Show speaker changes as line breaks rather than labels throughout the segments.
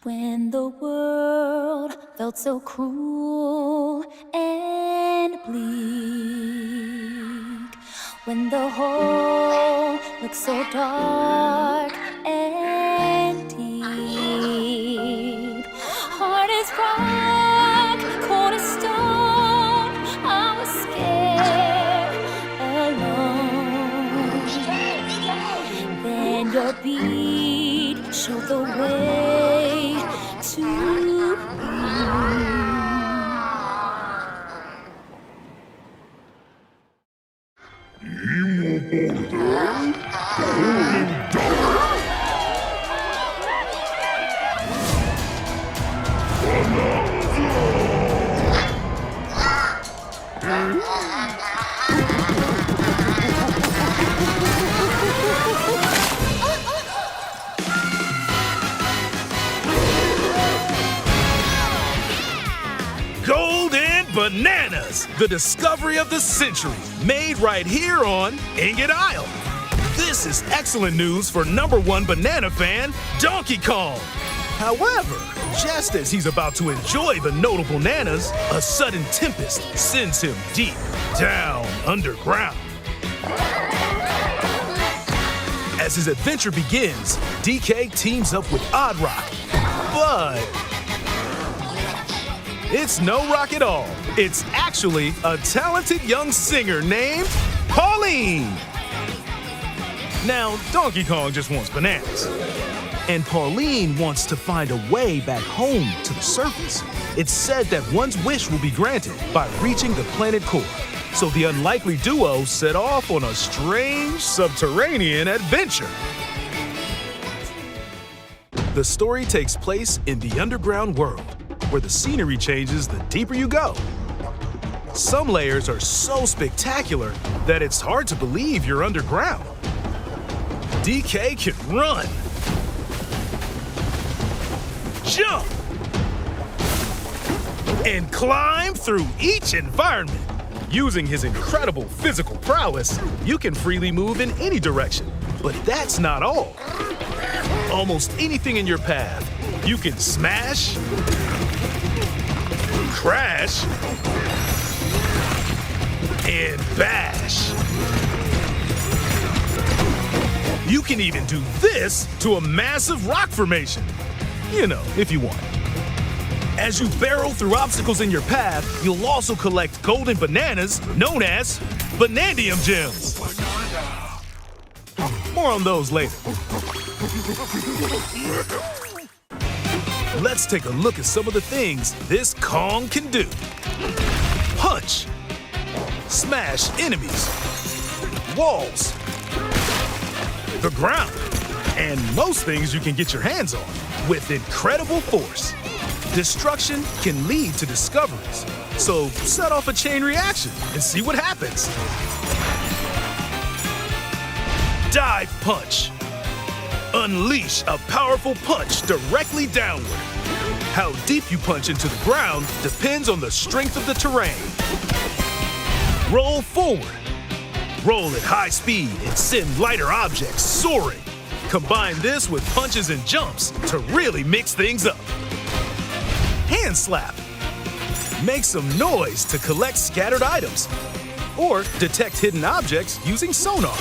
When the world felt so cruel and bleak, when the hole looked so dark and deep, hard as rock, cold as stone, I was scared alone. Then your beat showed the way to you.
Golden Bananas, the discovery of the century, made right here on Ingot Isle. This is excellent news for #1 banana fan, Donkey Kong. However, just as he's about to enjoy the notable bananas, a sudden tempest sends him deep down underground. As his adventure begins, DK teams up with Odd Rock, but it's no rock at all. It's actually a talented young singer named Pauline. Now, Donkey Kong just wants bananas. And Pauline wants to find a way back home to the surface. It's said that one's wish will be granted by reaching the planet core. So the unlikely duo set off on a strange subterranean adventure. The story takes place in the underground world, where the scenery changes the deeper you go. Some layers are so spectacular that it's hard to believe you're underground. DK can run, jump, and climb through each environment. Using his incredible physical prowess, you can freely move in any direction. But that's not all. Almost anything in your path, you can smash, crash, and bash. You can even do this to a massive rock formation. You know, if you want. As you barrel through obstacles in your path, you'll also collect golden bananas known as Banandium gems. More on those later. Let's take a look at some of the things this Kong can do. Punch, smash enemies, walls, the ground, and most things you can get your hands on with incredible force. Destruction can lead to discoveries, so set off a chain reaction and see what happens. Dive punch. Unleash a powerful punch directly downward. How deep you punch into the ground depends on the strength of the terrain. Roll forward. Roll at high speed and send lighter objects soaring. Combine this with punches and jumps to really mix things up. Hand slap. Make some noise to collect scattered items or detect hidden objects using sonar.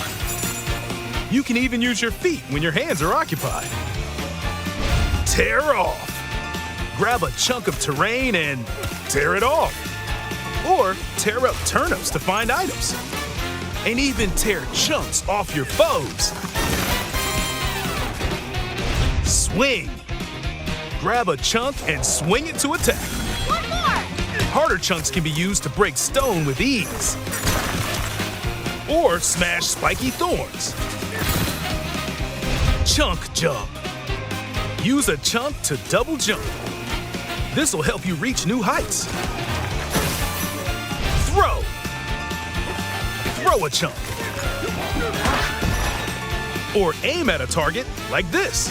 You can even use your feet when your hands are occupied. Tear off. Grab a chunk of terrain and tear it off. Or tear up turnips to find items. And even tear chunks off your foes. Swing. Grab a chunk and swing it to attack.
One more!
Harder chunks can be used to break stone with ease. Or smash spiky thorns. Chunk jump. Use a chunk to double jump. This will help you reach new heights. Throw. Throw a chunk. Or aim at a target like this.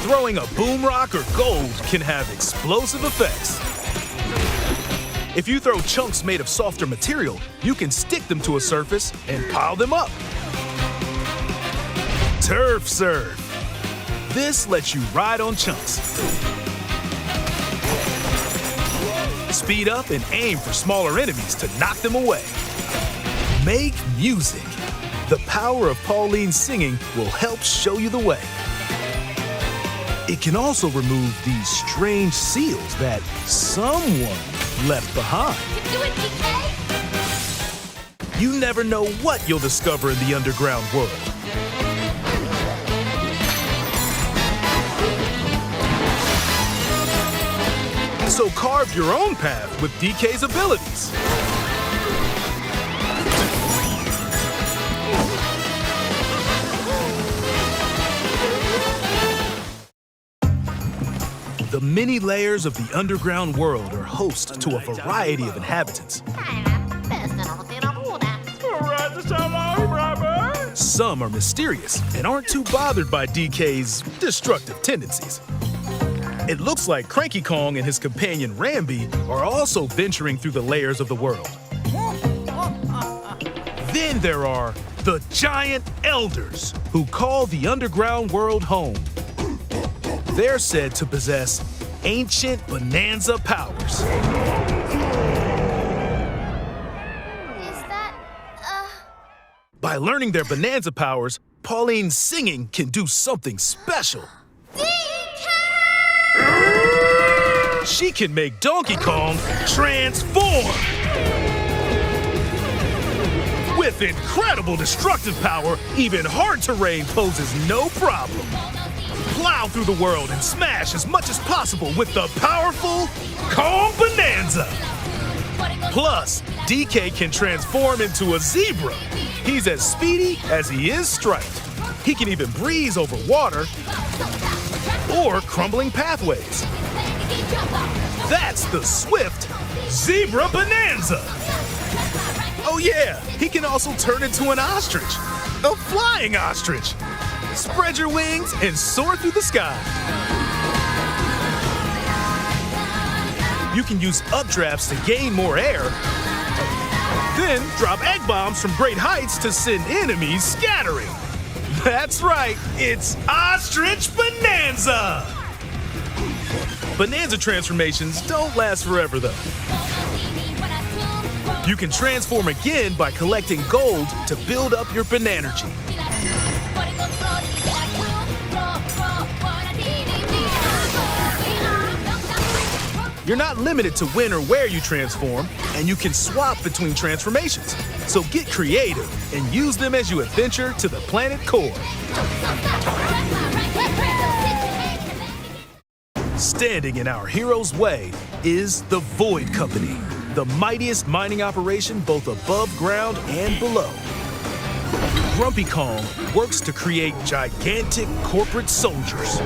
Throwing a boom rock or gold can have explosive effects. If you throw chunks made of softer material, you can stick them to a surface and pile them up. Turf serve. This lets you ride on chunks, speed up and aim for smaller enemies to knock them away. Make music. The power of Pauline's singing will help show you the way. It can also remove these strange seals that someone left behind.
You do it, DK?
You never know what you'll discover in the underground world. So carve your own path with DK's abilities. The many layers of the underground world are host to a variety of inhabitants. Some are mysterious and aren't too bothered by DK's destructive tendencies. It looks like Cranky Kong and his companion Rambi are also venturing through the layers of the world. Then there are the giant elders who call the underground world home. They're said to possess ancient Bananza powers. By learning their Bananza powers, Pauline's singing can do something special. She can make Donkey Kong transform! With incredible destructive power, even hard terrain poses no problem. Plow through the world and smash as much as possible with the powerful Kong Bananza! Plus, DK can transform into a zebra. He's as speedy as he is striped. He can even breeze over water or crumbling pathways. That's the swift Zebra Bananza! Oh yeah, he can also turn into an ostrich, a flying ostrich. Spread your wings and soar through the sky. You can use updrafts to gain more air, then drop egg bombs from great heights to send enemies scattering. That's right, it's Ostrich Bananza! Bananza transformations don't last forever though. You can transform again by collecting gold to build up your Bananergy. You're not limited to when or where you transform, and you can swap between transformations. So get creative and use them as you adventure to the planet core. Standing in our hero's way is the Void Company, the mightiest mining operation both above ground and below. Grumpy Kong works to create gigantic corporate soldiers.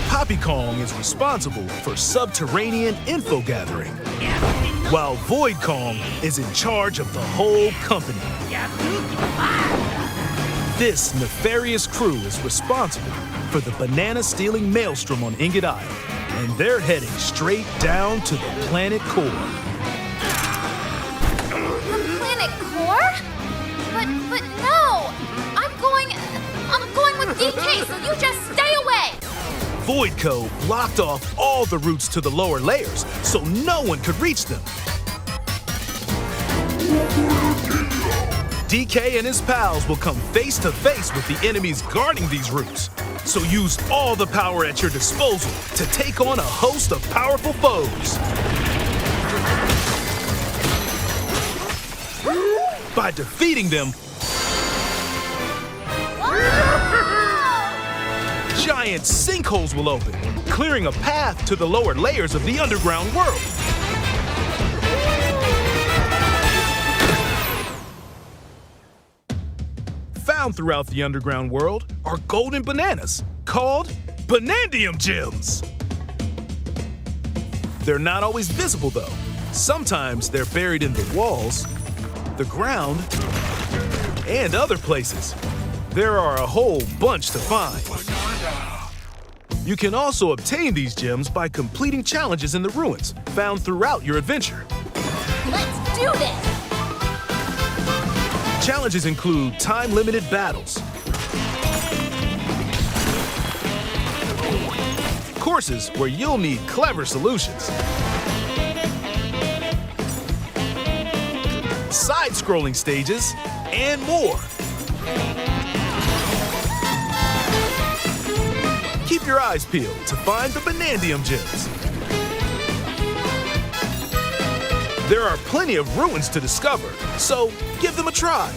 Poppy Kong is responsible for subterranean info gathering, while Void Kong is in charge of the whole company. This nefarious crew is responsible for the banana-stealing maelstrom on Ingot Isle, and they're heading straight down to the planet core.
The planet core? But no! I'm going with DK, so you just stay away!
Voidco blocked off all the routes to the lower layers, so no one could reach them. DK and his pals will come face to face with the enemies guarding these routes. So use all the power at your disposal to take on a host of powerful foes. By defeating them, giant sinkholes will open, clearing a path to the lower layers of the underground world. Found throughout the underground world are golden bananas called Banandium Gems. They're not always visible though. Sometimes they're buried in the walls, the ground, and other places. There are a whole bunch to find. You can also obtain these gems by completing challenges in the ruins found throughout your adventure.
Let's do this!
Challenges include time-limited battles, courses where you'll need clever solutions. Side-scrolling stages, and more. Keep your eyes peeled to find the Banandium gems. There are plenty of ruins to discover, so give them a try.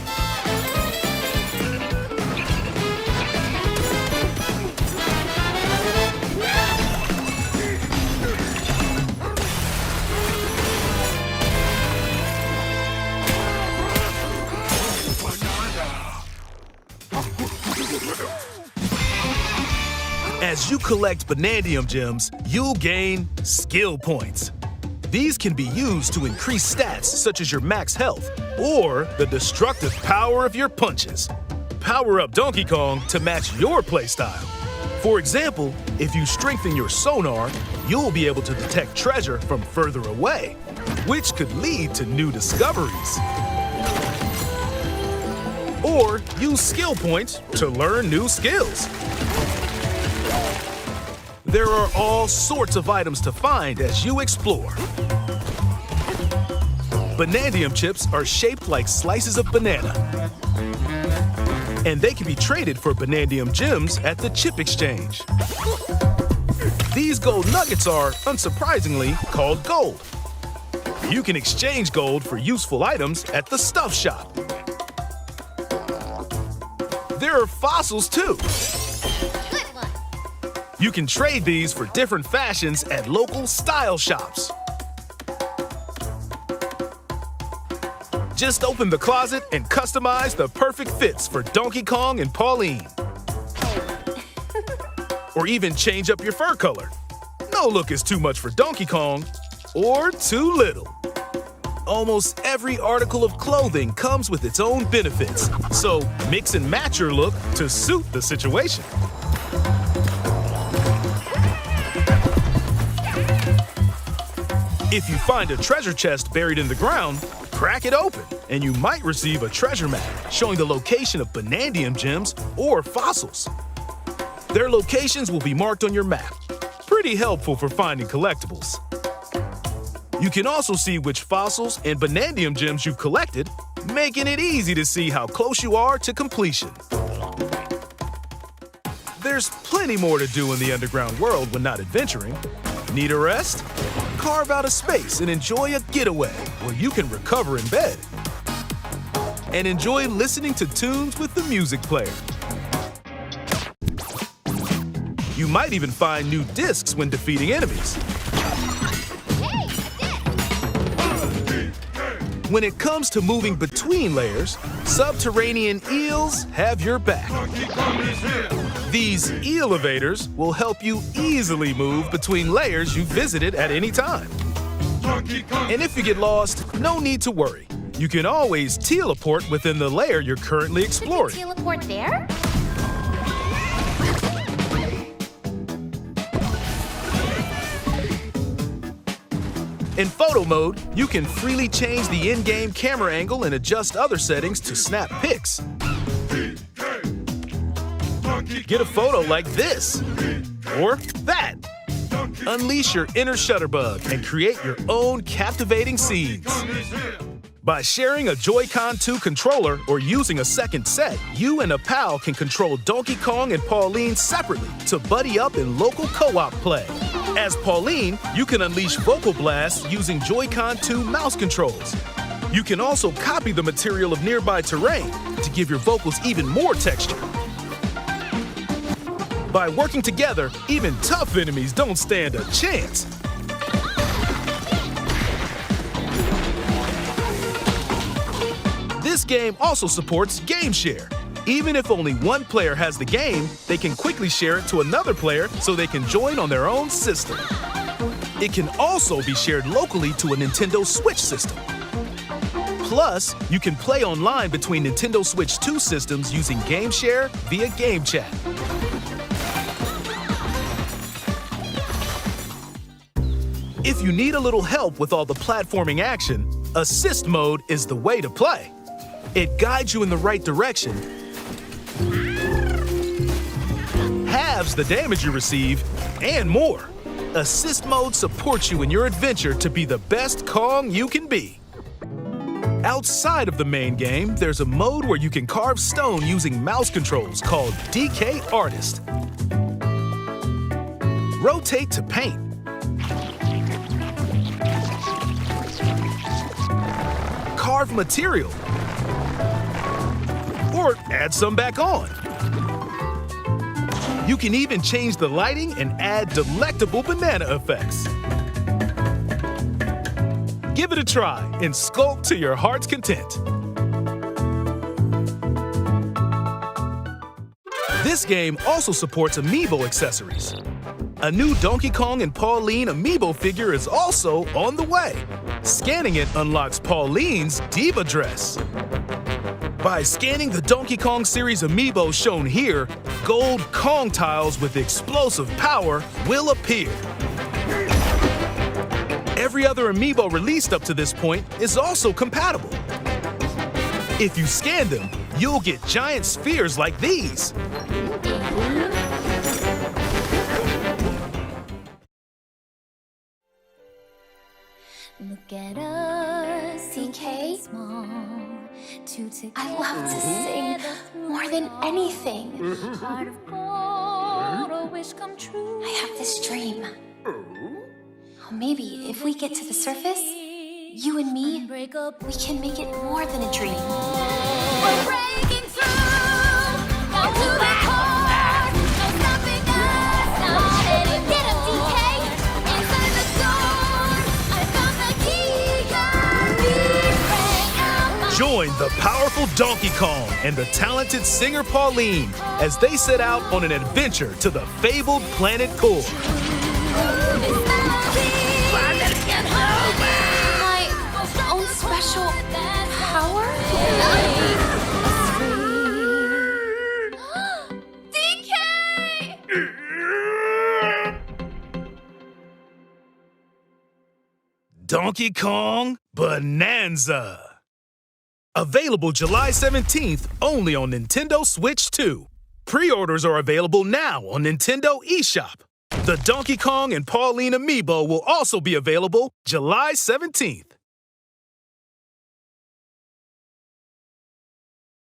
As you collect Banandium gems, you'll gain skill points. These can be used to increase stats such as your max health or the destructive power of your punches. Power up Donkey Kong to match your playstyle. For example, if you strengthen your sonar, you'll be able to detect treasure from further away, which could lead to new discoveries. Or use skill points to learn new skills. There are all sorts of items to find as you explore. Banandium chips are shaped like slices of banana. And they can be traded for Banandium gems at the chip exchange. These gold nuggets are, unsurprisingly, called gold. You can exchange gold for useful items at the stuff shop. There are fossils too. You can trade these for different fashions at local style shops. Just open the closet and customize the perfect fits for Donkey Kong and Pauline. Or even change up your fur color. No look is too much for Donkey Kong, or too little. Almost every article of clothing comes with its own benefits, so mix and match your look to suit the situation. If you find a treasure chest buried in the ground, crack it open, and you might receive a treasure map showing the location of Banandium gems or fossils. Their locations will be marked on your map. Pretty helpful for finding collectibles. You can also see which fossils and Banandium gems you've collected, making it easy to see how close you are to completion. There's plenty more to do in the underground world when not adventuring. Need a rest? Carve out a space and enjoy a getaway where you can recover in bed. And enjoy listening to tunes with the music player. You might even find new discs when defeating enemies. When it comes to moving between layers, subterranean eels have your back. These elevators will help you easily move between layers you visited at any time. And if you get lost, no need to worry. You can always teleport within the layer you're currently exploring.
You can teleport there?
In photo mode, you can freely change the in-game camera angle and adjust other settings to snap pics. Get a photo like this, or that. Unleash your inner shutterbug and create your own captivating scenes. By sharing a Joy-Con 2 controller or using a second set, you and a pal can control Donkey Kong and Pauline separately to buddy up in local co-op play. As Pauline, you can unleash vocal blasts using Joy-Con 2 mouse controls. You can also copy the material of nearby terrain to give your vocals even more texture. By working together, even tough enemies don't stand a chance. This game also supports Game Share. Even if only one player has the game, they can quickly share it to another player so they can join on their own system. It can also be shared locally to a Nintendo Switch system. Plus, you can play online between Nintendo Switch 2 systems using Game Share via Game Chat. If you need a little help with all the platforming action, Assist Mode is the way to play. It guides you in the right direction, halves halves the damage you receive, and more. Assist mode supports you in your adventure to be the best Kong you can be. Outside of the main game, there's a mode where you can carve stone using mouse controls called DK Artist. Rotate to paint. Carve material. Or add some back on. You can even change the lighting and add delectable banana effects. Give it a try and sculpt to your heart's content. This game also supports amiibo accessories. A new Donkey Kong and Pauline amiibo figure is also on the way. Scanning it unlocks Pauline's diva dress. By scanning the Donkey Kong series amiibo shown here, gold Kong tiles with explosive power will appear. Every other amiibo released up to this point is also compatible. If you scan them, you'll get giant spheres like these.
Look at us,
DK?
small.
I love to sing more than anything.
Heart of gold, a wish come true.
I have this dream. Oh, maybe if we get to the surface, you and me,
Break up.
we can make it more than a dream.
We're breaking through. Down to the core. No stopping us. Not any
Get him, DK!
Inside the door. I found the key. Your
Join the powerful Donkey Kong and the talented singer Pauline as they set out on an adventure to the fabled planet core.
My own special power? DK!
Donkey Kong Bananza. Available July 17th only on Nintendo Switch 2. Pre-orders are available now on Nintendo eShop. The Donkey Kong and Pauline amiibo will also be available July 17th.